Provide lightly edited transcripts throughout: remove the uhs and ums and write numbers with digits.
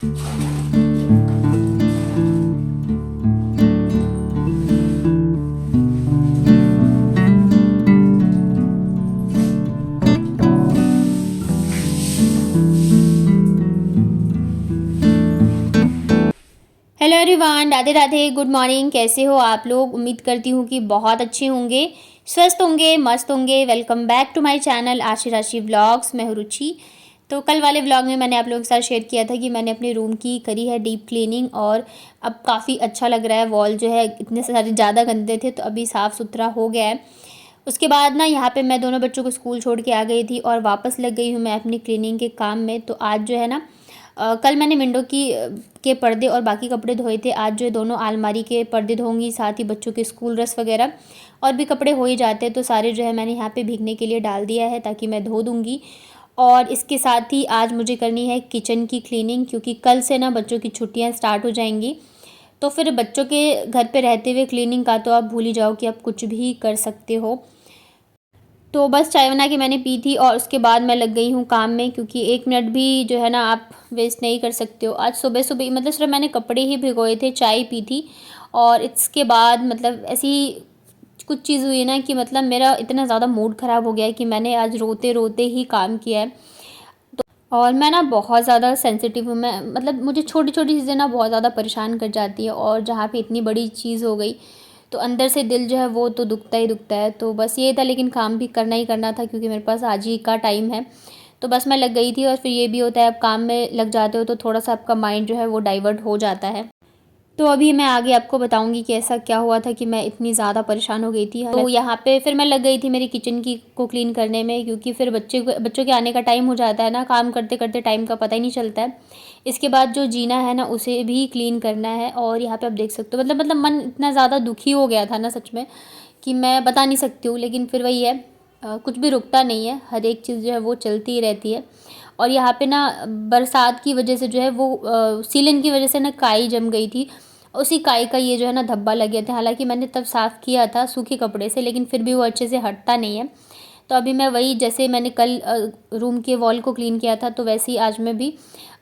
Hello everyone, Radhe Radhe, good morning. कैसे हो आप लोग? उम्मीद करती हूँ कि बहुत अच्छे होंगे, स्वस्थ होंगे, मस्त होंगे। Welcome back to my channel Ashi Rashi vlogs. मैं हूँ रुचि। तो कल वाले व्लॉग में मैंने आप लोगों के साथ शेयर किया था कि मैंने अपने रूम की करी है डीप क्लीनिंग, और अब काफ़ी अच्छा लग रहा है। वॉल जो है इतने सारे ज़्यादा गंदे थे तो अभी साफ़ सुथरा हो गया है। उसके बाद ना यहाँ पे मैं दोनों बच्चों को स्कूल छोड़ के आ गई थी और वापस लग गई हूँ मैं अपनी क्लीनिंग के काम में। तो आज जो है ना कल मैंने विंडो के पर्दे और बाकी कपड़े धोए थे। आज जो है दोनों अलमारी के पर्दे धोऊंगी, साथ ही बच्चों के स्कूल ड्रेस वगैरह और भी कपड़े हो ही जाते हैं, तो सारे जो है मैंने यहाँ पे भीगने के लिए डाल दिया है ताकि मैं धो दूँगी। और इसके साथ ही आज मुझे करनी है किचन की क्लीनिंग, क्योंकि कल से ना बच्चों की छुट्टियाँ स्टार्ट हो जाएंगी। तो फिर बच्चों के घर पे रहते हुए क्लीनिंग का तो आप भूल ही जाओ कि आप कुछ भी कर सकते हो। तो बस चाय बना के मैंने पी थी और उसके बाद मैं लग गई हूँ काम में, क्योंकि एक मिनट भी जो है ना आप वेस्ट नहीं कर सकते हो। आज सुबह सुबह मतलब सिर्फ मैंने कपड़े ही भिगोए थे, चाय पी थी, और इसके बाद मतलब ऐसी कुछ चीज़ हुई ना कि मतलब मेरा इतना ज़्यादा मूड ख़राब हो गया है कि मैंने आज रोते रोते ही काम किया है। और मैं ना बहुत ज़्यादा सेंसिटिव हूँ। मैं मतलब मुझे छोटी छोटी चीज़ें ना बहुत ज़्यादा परेशान कर जाती है, और जहाँ पे इतनी बड़ी चीज़ हो गई तो अंदर से दिल जो है वो तो दुखता ही दुखता है। तो बस ये था, लेकिन काम भी करना ही करना था क्योंकि मेरे पास आज ही का टाइम है। तो बस मैं लग गई थी, और फिर ये भी होता है अब काम में लग जाते हो तो थोड़ा सा आपका माइंड जो है वो डाइवर्ट हो जाता है। तो अभी मैं आगे आपको बताऊंगी कि ऐसा क्या हुआ था कि मैं इतनी ज़्यादा परेशान हो गई थी। तो यहाँ पे फिर मैं लग गई थी मेरी किचन की को क्लीन करने में, क्योंकि फिर बच्चों के आने का टाइम हो जाता है ना, काम करते करते टाइम का पता ही नहीं चलता है। इसके बाद जो जीना है ना उसे भी क्लीन करना है। और यहाँ पे आप देख सकते हो मतलब मन इतना ज़्यादा दुखी हो गया था ना सच में, कि मैं बता नहीं सकती हूँ। लेकिन फिर वही है, कुछ भी रुकता नहीं है, हर एक चीज़ जो है वो चलती ही रहती है। और यहाँ पे ना बरसात की वजह से जो है वो सीलन की वजह से ना काई जम गई थी। उसी काई का ये जो है ना धब्बा लग गया था। हालांकि मैंने तब साफ़ किया था सूखे कपड़े से, लेकिन फिर भी वो अच्छे से हटता नहीं है। तो अभी मैं वही, जैसे मैंने कल रूम के वॉल को क्लीन किया था, तो वैसे ही आज मैं भी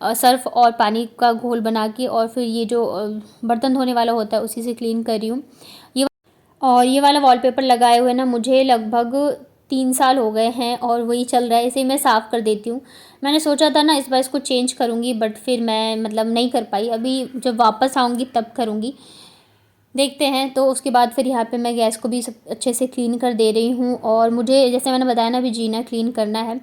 सर्फ़ और पानी का घोल बना के और फिर ये जो बर्तन धोने वाला होता है उसी से क्लीन कर रही हूँ। ये और ये वाला वॉलपेपर लगाए हुए ना मुझे लगभग 3 साल हो गए हैं, और वही चल रहा है। इसे मैं साफ़ कर देती हूँ। मैंने सोचा था ना इस बार इसको चेंज करूँगी, बट फिर मैं मतलब नहीं कर पाई। अभी जब वापस आऊँगी तब करूँगी, देखते हैं। तो उसके बाद फिर यहाँ पे मैं गैस को भी सब अच्छे से क्लीन कर दे रही हूँ। और मुझे जैसे मैंने बताया ना अभी जीना क्लीन करना है,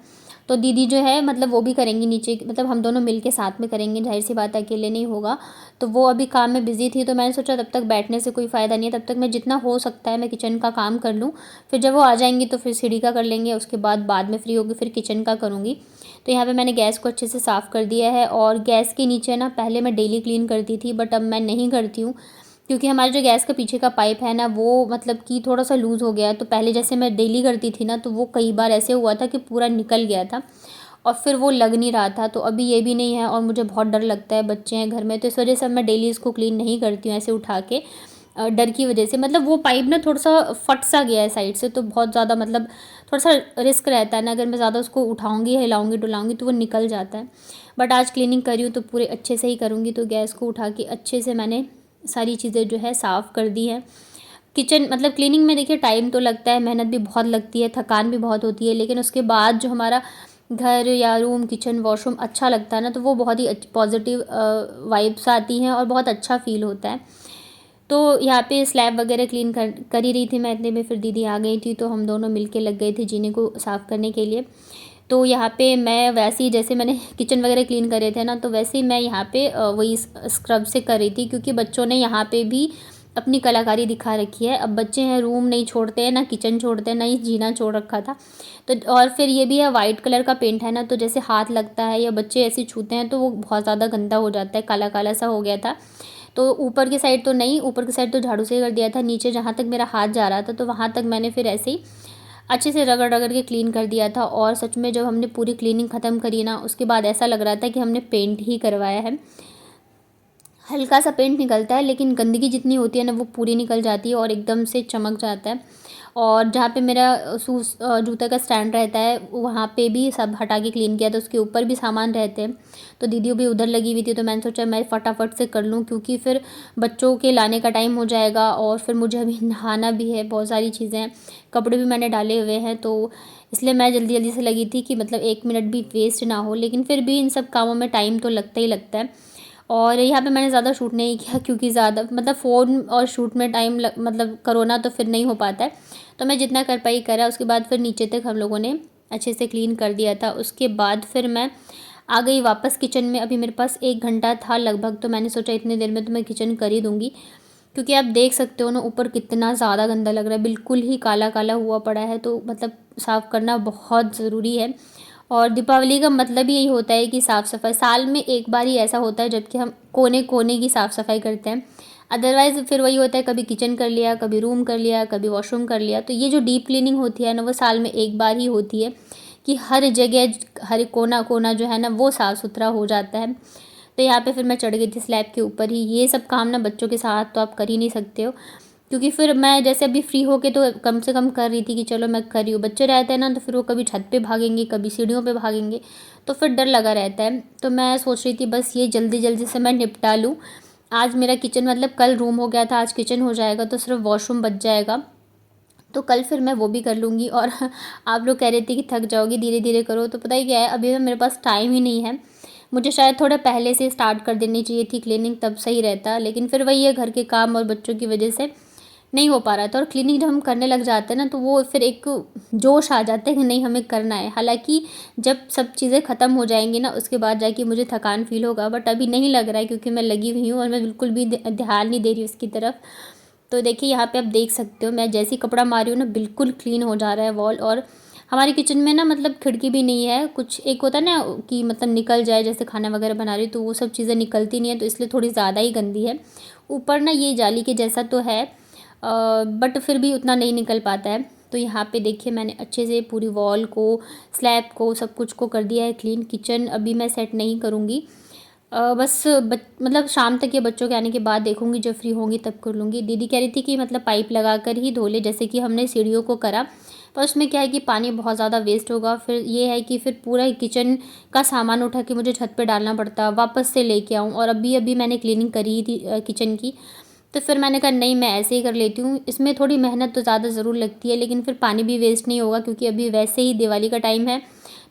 तो दीदी जो है मतलब वो भी करेंगी नीचे, मतलब हम दोनों मिल के साथ में करेंगे, जाहिर सी बात है अकेले नहीं होगा। तो वो अभी काम में बिज़ी थी, तो मैंने सोचा तब तक बैठने से कोई फ़ायदा नहीं है, तब तक मैं जितना हो सकता है मैं किचन का काम कर लूँ। फिर जब वो आ जाएंगी तो फिर सीढ़ी का कर लेंगे, उसके बाद में फ्री होगी फिर किचन का करूँगी। तो यहाँ पे मैंने गैस को अच्छे से साफ़ कर दिया है। और गैस के नीचे ना पहले मैं डेली क्लीन करती थी, बट अब मैं नहीं करती हूँ, क्योंकि हमारे जो गैस का पीछे का पाइप है ना वो मतलब कि थोड़ा सा लूज़ हो गया है। तो पहले जैसे मैं डेली करती थी ना, तो वो कई बार ऐसे हुआ था कि पूरा निकल गया था और फिर वो लग नहीं रहा था। तो अभी ये भी नहीं है, और मुझे बहुत डर लगता है, बच्चे हैं घर में, तो इस वजह से मैं डेली इसको क्लीन नहीं करती हूँ ऐसे उठा के, डर की वजह से। मतलब वो पाइप ना थोड़ा सा फट सा गया है साइड से, तो बहुत ज़्यादा मतलब थोड़ा सा रिस्क रहता है ना, अगर मैं ज़्यादा उसको उठाऊँगी, हिलाऊँगी डुलाऊँगी तो वो निकल जाता है। बट आज क्लीनिंग कर रही हूँ तो पूरे अच्छे से ही करूँगी। तो गैस को उठा के अच्छे से मैंने सारी चीज़ें जो है साफ़ कर दी हैं। किचन मतलब क्लीनिंग में देखिए टाइम तो लगता है, मेहनत भी बहुत लगती है, थकान भी बहुत होती है, लेकिन उसके बाद जो हमारा घर या रूम, किचन, वॉशरूम अच्छा लगता है ना, तो वो बहुत ही पॉजिटिव वाइब्स आती हैं और बहुत अच्छा फ़ील होता है। तो यहाँ पे स्लैब वगैरह क्लीन कर ही रही थी मैं, इतने में फिर दीदी आ गई थी, तो हम दोनों मिलके लग गए थे जीने को साफ़ करने के लिए। तो यहाँ पे मैं वैसे ही जैसे मैंने किचन वगैरह क्लीन करे थे ना, तो वैसे ही मैं यहाँ पे वही स्क्रब से कर रही थी, क्योंकि बच्चों ने यहाँ पे भी अपनी कलाकारी दिखा रखी है। अब बच्चे हैं, रूम नहीं छोड़ते हैं, ना किचन छोड़ते हैं, ना ही जीना छोड़ रखा था। तो और फिर ये भी है, वाइट कलर का पेंट है ना, तो जैसे हाथ लगता है या बच्चे ऐसे छूते हैं तो वो बहुत ज़्यादा गंदा हो जाता है, काला काला सा हो गया था। तो ऊपर की साइड तो नहीं, ऊपर की साइड तो झाड़ू से ही कर दिया था, नीचे जहाँ तक मेरा हाथ जा रहा था तो वहाँ तक मैंने फिर ऐसे ही अच्छे से रगड़ रगड़ के क्लीन कर दिया था। और सच में जब हमने पूरी क्लीनिंग ख़त्म करी ना, उसके बाद ऐसा लग रहा था कि हमने पेंट ही करवाया है। हल्का सा पेंट निकलता है, लेकिन गंदगी जितनी होती है ना वो पूरी निकल जाती है और एकदम से चमक जाता है। और जहाँ पे मेरा शूज़ जूते का स्टैंड रहता है वहाँ पे भी सब हटा के क्लीन किया, तो उसके ऊपर भी सामान रहते हैं। तो दीदी भी उधर लगी हुई थी, तो मैंने सोचा मैं फटाफट से कर लूँ, क्योंकि फिर बच्चों के लाने का टाइम हो जाएगा और फिर मुझे अभी नहाना भी है, बहुत सारी चीज़ें हैं, कपड़े भी मैंने डाले हुए हैं। तो इसलिए मैं जल्दी जल्दी से लगी थी कि मतलब 1 मिनट भी वेस्ट ना हो, लेकिन फिर भी इन सब कामों में टाइम तो लगता ही लगता है। और यहाँ पे मैंने ज़्यादा शूट नहीं किया, क्योंकि ज़्यादा मतलब फ़ोन और शूट में टाइम मतलब करो ना तो फिर नहीं हो पाता है। तो मैं जितना कर पाई करा, उसके बाद फिर नीचे तक हम लोगों ने अच्छे से क्लीन कर दिया था। उसके बाद फिर मैं आ गई वापस किचन में। अभी मेरे पास 1 घंटा था लगभग, तो मैंने सोचा इतने देर में तो मैं किचन कर ही दूँगी, क्योंकि आप देख सकते हो ना ऊपर कितना ज़्यादा गंदा लग रहा है, बिल्कुल ही काला काला हुआ पड़ा है। तो मतलब साफ़ करना बहुत ज़रूरी है। और दीपावली का मतलब ही यही होता है कि साफ़ सफाई, साल में एक बार ही ऐसा होता है जबकि हम कोने कोने की साफ़ सफाई करते हैं। अदरवाइज़ फिर वही होता है, कभी किचन कर लिया, कभी रूम कर लिया, कभी वॉशरूम कर लिया। तो ये जो डीप क्लीनिंग होती है ना वो साल में एक बार ही होती है, कि हर जगह हर कोना कोना जो है ना वो साफ़ सुथरा हो जाता है। तो यहाँ पे फिर मैं चढ़ गई थी स्लैब के ऊपर ही। ये सब काम ना बच्चों के साथ तो आप कर ही नहीं सकते हो, क्योंकि फिर मैं जैसे अभी फ्री होके तो कम से कम कर रही थी कि चलो मैं कर रही हूँ। बच्चे रहते हैं ना तो फिर वो कभी छत पे भागेंगे, कभी सीढ़ियों पे भागेंगे, तो फिर डर लगा रहता है। तो मैं सोच रही थी बस ये जल्दी जल्दी से मैं निपटा लूँ। आज मेरा किचन मतलब कल रूम हो गया था, आज किचन हो जाएगा, तो सिर्फ वॉशरूम बच जाएगा। तो कल फिर मैं वो भी कर लूँगी। और आप लोग कह रहे थे कि थक जाओगी, धीरे धीरे करो, तो पता ही क्या है, अभी तो मेरे पास टाइम ही नहीं है। मुझे शायद थोड़ा पहले से स्टार्ट कर देनी चाहिए थी क्लीनिंग, तब सही रहता, लेकिन फिर वही है, घर के काम और बच्चों की वजह से नहीं हो पा रहा था। और क्लीनिंग जब हम करने लग जाते हैं ना तो वो फिर एक जोश आ जाता है कि नहीं हमें करना है। हालांकि जब सब चीज़ें ख़त्म हो जाएंगी ना उसके बाद जाके मुझे थकान फील होगा, बट अभी नहीं लग रहा है, क्योंकि मैं लगी हुई हूँ और मैं बिल्कुल भी ध्यान नहीं दे रही उसकी तरफ। तो देखिए यहाँ पे आप देख सकते हो, मैं जैसे ही कपड़ा मारी हूँ ना बिल्कुल क्लीन हो जा रहा है वॉल। और हमारे किचन में ना मतलब खिड़की भी नहीं है, कुछ एक होता है ना कि मतलब निकल जाए, जैसे खाना वगैरह बना रही तो वो सब चीज़ें निकलती नहीं है, तो इसलिए थोड़ी ज़्यादा ही गंदी है। ऊपर ना ये जाली के जैसा तो है, बट फिर भी उतना नहीं निकल पाता है। तो यहाँ पे देखिए मैंने अच्छे से पूरी वॉल को, स्लैब को, सब कुछ को कर दिया है क्लीन। किचन अभी मैं सेट नहीं करूँगी, बस मतलब शाम तक या बच्चों के आने के बाद देखूँगी, जब फ्री होंगी तब कर लूँगी। दीदी कह रही थी कि मतलब पाइप लगा कर ही धो ले, जैसे कि हमने सीढ़ियों को करा, पर उसमें क्या है कि पानी बहुत ज़्यादा वेस्ट होगा। फिर ये है कि फिर पूरा किचन का सामान उठा के मुझे छत पे डालना पड़ता, वापस से लेके आऊँ, और अभी अभी मैंने क्लीनिंग करी थी किचन की। तो फिर मैंने कहा नहीं, मैं ऐसे ही कर लेती हूँ। इसमें थोड़ी मेहनत तो ज़्यादा ज़रूर लगती है, लेकिन फिर पानी भी वेस्ट नहीं होगा, क्योंकि अभी वैसे ही दिवाली का टाइम है,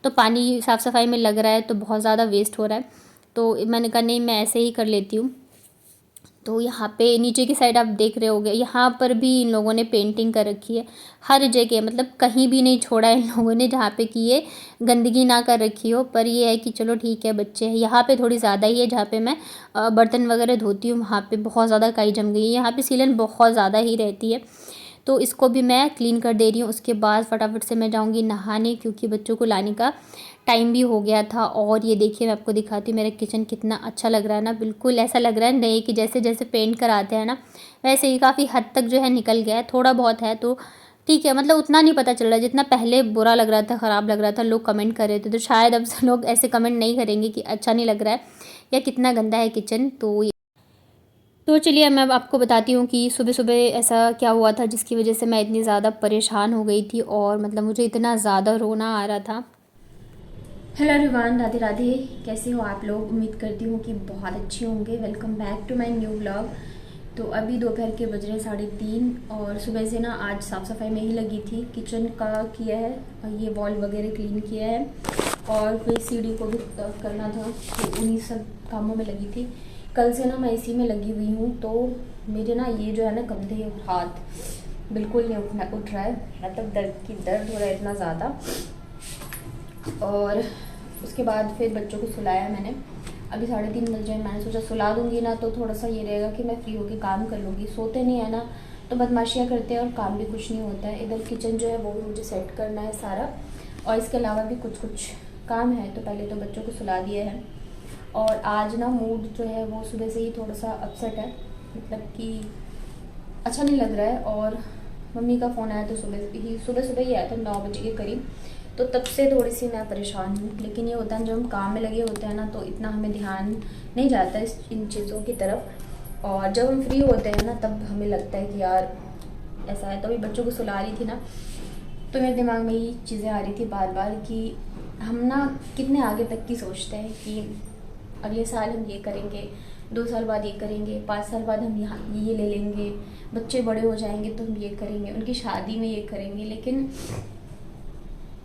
तो पानी साफ़ सफाई में लग रहा है तो बहुत ज़्यादा वेस्ट हो रहा है। तो मैंने कहा नहीं, मैं ऐसे ही कर लेती हूँ। तो यहाँ पे नीचे की साइड आप देख रहे होगे, यहाँ पर भी इन लोगों ने पेंटिंग कर रखी है हर जगह, मतलब कहीं भी नहीं छोड़ा इन लोगों ने जहाँ पे कि ये गंदगी ना कर रखी हो। पर ये है कि चलो ठीक है, बच्चे हैं। यहाँ पे थोड़ी ज़्यादा ही है, जहाँ पे मैं बर्तन वगैरह धोती हूँ वहाँ पे बहुत ज़्यादा काई जम गई है। यहाँ पे सीलन बहुत ज़्यादा ही रहती है, तो इसको भी मैं क्लीन कर दे रही हूँ। उसके बाद फटाफट से मैं जाऊँगी नहाने, क्योंकि बच्चों को लाने का टाइम भी हो गया था। और ये देखिए मैं आपको दिखाती हूँ मेरा किचन कितना अच्छा लग रहा है ना, बिल्कुल ऐसा लग रहा है नहीं कि जैसे जैसे पेंट कराते हैं ना वैसे ही काफ़ी हद तक जो है निकल गया है। थोड़ा बहुत है तो ठीक है, मतलब उतना नहीं पता चल रहा है जितना पहले बुरा लग रहा था, ख़राब लग रहा था, लोग कमेंट कर रहे थे। तो शायद अब से लोग ऐसे कमेंट नहीं करेंगे कि अच्छा नहीं लग रहा है या कितना गंदा है किचन। तो चलिए मैं अब आपको बताती हूँ कि सुबह सुबह ऐसा क्या हुआ था जिसकी वजह से मैं इतनी ज़्यादा परेशान हो गई थी, और मतलब मुझे इतना ज़्यादा रोना आ रहा था। Hello everyone, Radhe Radhe. कैसे हो आप लोग? उम्मीद करती हूँ कि बहुत अच्छे होंगे। Welcome back to my new vlog. तो अभी दोपहर के बज रहे 3:30, और सुबह से ना आज साफ़ सफाई में ही लगी थी। किचन का किया है, ये वॉल वगैरह क्लीन किया है, और फिर सीढ़ी को भी करना था, तो उन्हीं सब कामों में लगी थी। कल से ना मैं इसी में लगी हुई हूँ, तो मेरे ना ये जो है ना कंधे हाथ बिल्कुल नहीं उठ रहा है, मतलब दर्द हो रहा है इतना ज़्यादा। और उसके बाद फिर बच्चों को सुलाया मैंने। अभी 3:30 बज रहे हैं, मैंने सोचा सुला दूंगी ना तो थोड़ा सा ये रहेगा कि मैं फ्री होकर काम कर लूँगी। सोते नहीं है ना तो बदमाशियाँ करते हैं और काम भी कुछ नहीं होता है। इधर किचन जो है वो भी मुझे सेट करना है सारा, और इसके अलावा भी कुछ कुछ काम है। तो पहले तो बच्चों को सुला दिया है, और आज ना मूड जो है वो सुबह से ही थोड़ा सा अपसेट है, मतलब कि अच्छा नहीं लग रहा है। और मम्मी का फ़ोन आया तो सुबह सुबह ही आया था, 9 बजे के करीब। तो तब से थोड़ी सी मैं परेशान हूँ। लेकिन ये होता है जब हम काम में लगे होते हैं ना तो इतना हमें ध्यान नहीं जाता इन चीज़ों की तरफ, और जब हम फ्री होते हैं ना तब हमें लगता है कि यार ऐसा है। तो अभी बच्चों को सुला रही थी ना तो मेरे दिमाग में ये चीज़ें आ रही थी बार बार कि हम ना कितने आगे तक की सोचते हैं कि अगले साल हम ये करेंगे, 2 साल बाद ये करेंगे, 5 साल बाद हम यहाँ ये ले लेंगे, बच्चे बड़े हो जाएंगे तो हम ये करेंगे, उनकी शादी में ये करेंगे। लेकिन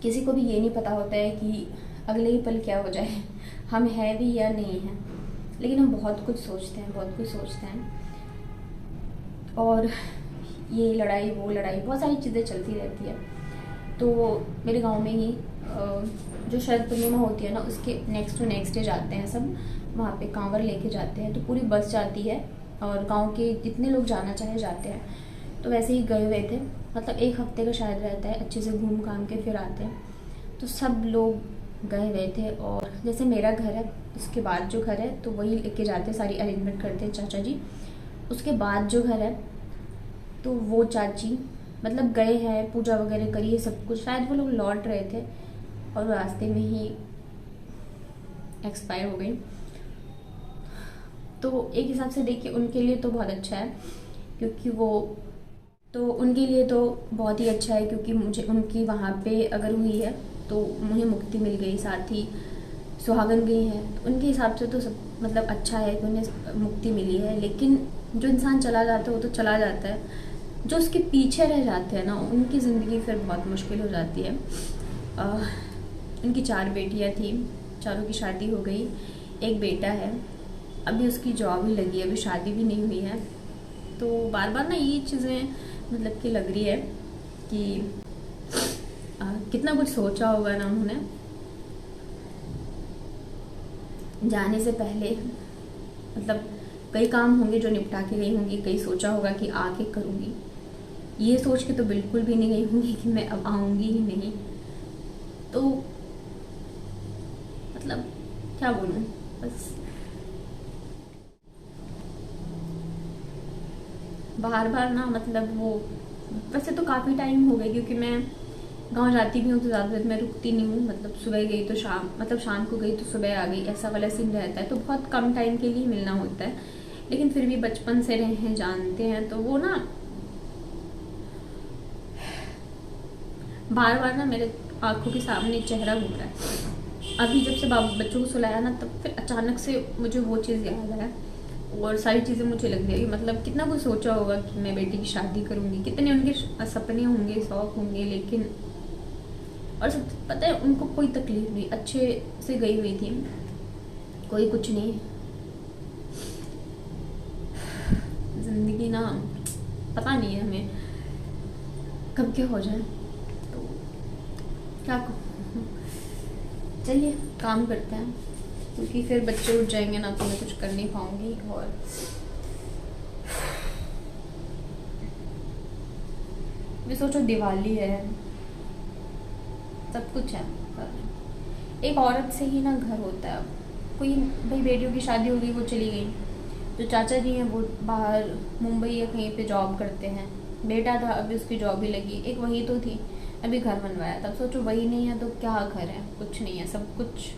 किसी को भी ये नहीं पता होता है कि अगले ही पल क्या हो जाए, हम हैं भी या नहीं हैं। लेकिन हम बहुत कुछ सोचते हैं, बहुत कुछ सोचते हैं, और ये लड़ाई वो लड़ाई बहुत सारी चीज़ें चलती रहती है। तो मेरे गांव में ही जो शरद पूर्णिमा होती है ना उसके नेक्स्ट टू नेक्स्ट डे जाते हैं सब, वहाँ पे कांवर लेके जाते हैं। तो पूरी बस जाती है और गांव के जितने लोग जाना चाहे जाते हैं। तो वैसे ही गए हुए थे, मतलब 1 हफ्ते का शायद रहता है, अच्छे से घूम घाम के फिर आते हैं। तो सब लोग गए हुए थे, और जैसे मेरा घर है उसके बाद जो घर है तो वही लेके जाते हैं, सारी अरेंजमेंट करते हैं चाचा जी। उसके बाद जो घर है तो वो चाची मतलब गए हैं, पूजा वगैरह करी है सब कुछ, शायद वो लोग लौट रहे थे और वो रास्ते में ही एक्सपायर हो गई। तो एक हिसाब से देखिए उनके लिए तो बहुत अच्छा है, क्योंकि वो तो उनके लिए तो बहुत ही अच्छा है, क्योंकि मुझे उनकी वहाँ पे अगर हुई है तो मुझे मुक्ति मिल गई, साथ ही सुहागन गई है। तो उनके हिसाब से तो सब मतलब अच्छा है कि उन्हें मुक्ति मिली है। लेकिन जो इंसान चला जाता है वो तो चला जाता है, जो उसके पीछे रह जाते हैं ना उनकी ज़िंदगी फिर बहुत मुश्किल हो जाती है। उनकी 4 बेटियां थी, चारों की शादी हो गई, एक बेटा है, अभी उसकी जॉब ही लगी है, अभी शादी भी नहीं हुई है। तो बार बार ना ये चीज़ें मतलब कि लग रही है कि कितना कुछ सोचा होगा ना उन्होंने जाने से पहले, मतलब कई काम होंगे जो निपटा के गई होंगी, कई सोचा होगा कि आके करूँगी, ये सोच के तो बिल्कुल भी नहीं गई होंगी कि मैं अब आऊँगी ही नहीं। तो मतलब क्या बोलूँ, बस बार बार ना मतलब वो, वैसे तो काफ़ी टाइम हो गया क्योंकि मैं गांव जाती भी हूँ तो ज़्यादा देर मैं रुकती नहीं हूँ, मतलब सुबह गई तो शाम, मतलब शाम को गई तो सुबह आ गई, ऐसा वाला सीन रहता है। तो बहुत कम टाइम के लिए मिलना होता है, लेकिन फिर भी बचपन से रहे हैं, जानते हैं, तो वो ना बार बार ना मेरे आंखों के सामने चेहरा घूम रहा है। अभी जब से बच्चों को सुलाया ना तब फिर अचानक से मुझे वो चीज़ याद आया, और सारी चीज़ें मुझे लग रही है मतलब कितना कुछ सोचा होगा कि मैं बेटी की शादी करूँगी, कितने उनके सपने होंगे, शौक होंगे। लेकिन और सब पता है उनको कोई तकलीफ नहीं, अच्छे से गई हुई थी, कोई कुछ नहीं। जिंदगी ना पता नहीं है हमें कब क्या हो जाए, तो क्या कहूँ। चलिए काम करते हैं, क्योंकि फिर बच्चे उठ जाएंगे ना तो मैं कुछ कर नहीं पाऊंगी। और मैं सोचो दिवाली है, सब कुछ है, एक औरत से ही ना घर होता है। कोई भाई बेटियों की शादी हो गई, वो चली गई, जो चाचा जी हैं वो बाहर मुंबई या कहीं पे जॉब करते हैं, बेटा था अभी उसकी जॉब भी लगी, एक वही तो थी, अभी घर बनवाया। तब सोचो वही नहीं है तो क्या घर है, कुछ नहीं है, सब कुछ